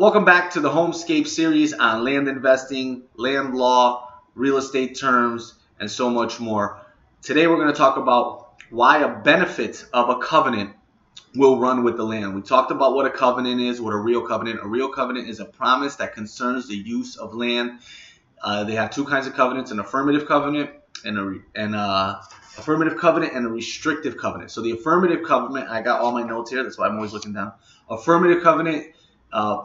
Welcome back to the Homeskape series on land investing, land law, real estate terms, and so much more. Today we're going to talk about why a benefit of a covenant will run with the land. We talked about what a covenant is, what a real covenant. A real covenant is a promise that concerns the use of land. They have two kinds of covenants: an affirmative covenant and a restrictive covenant. So the affirmative covenant, I got all my notes here. That's why I'm always looking down. Affirmative covenant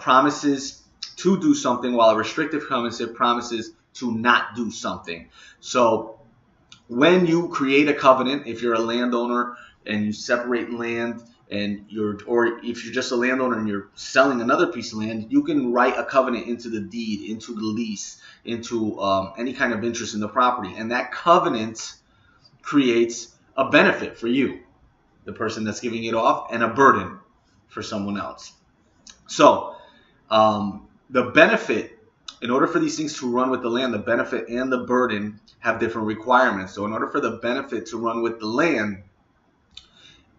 promises to do something, while a restrictive covenant promises to not do something. So when you create a covenant, if you're a landowner and you separate land, or if you're just a landowner and you're selling another piece of land, you can write a covenant into the deed, into the lease, into any kind of interest in the property, and that covenant creates a benefit for you, the person that's giving it off, and a burden for someone else. So the benefit, in order for these things to run with the land, the benefit and the burden have different requirements. So in order for the benefit to run with the land,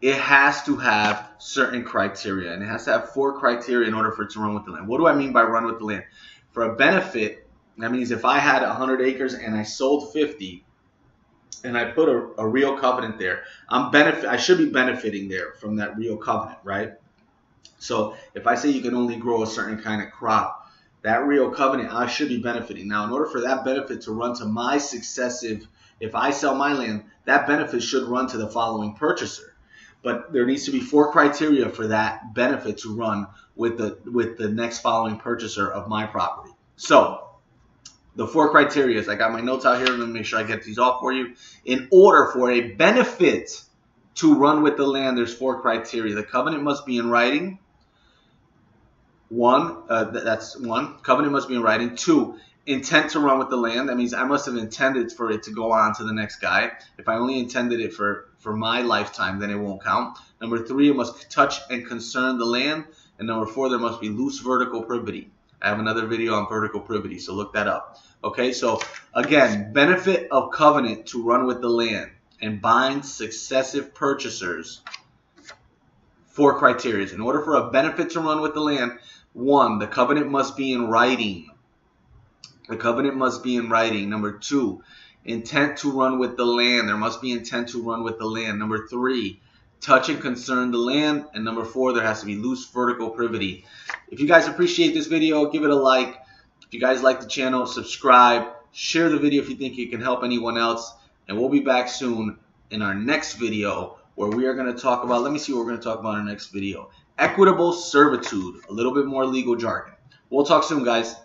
it has to have certain criteria, and it has to have 4 criteria in order for it to run with the land. What do I mean by run with the land? For a benefit, that means if I had 100 acres and I sold 50, and I put a real covenant there, I should be benefiting there from that real covenant, right? So if I say you can only grow a certain kind of crop, that real covenant, I should be benefiting. Now, in order for that benefit to run to my successive, if I sell my land, that benefit should run to the following purchaser. But there needs to be 4 criteria for that benefit to run with the next following purchaser of my property. So the 4 criteria, I got my notes out here. Let me make sure I get these all for you. In order for a benefit to run with the land, there's 4 criteria. The covenant must be in writing. That's 1. Covenant must be in writing. 2, intent to run with the land. That means I must have intended for it to go on to the next guy. If I only intended it for my lifetime, then it won't count. Number 3, it must touch and concern the land. And number 4, there must be loose vertical privity. I have another video on vertical privity, so look that up. Okay, so again, benefit of covenant to run with the land and bind successive purchasers. 4 criteria. In order for a benefit to run with the land, 1, the covenant must be in writing. The covenant must be in writing. Number 2, intent to run with the land. There must be intent to run with the land. Number 3, touch and concern the land. And number 4, there has to be loose vertical privity. If you guys appreciate this video, give it a like. If you guys like the channel, subscribe. Share the video if you think it can help anyone else. And we'll be back soon in our next video, where we are going to talk about, let me see what we're going to talk about in our next video. Equitable servitude, a little bit more legal jargon. We'll talk soon, guys.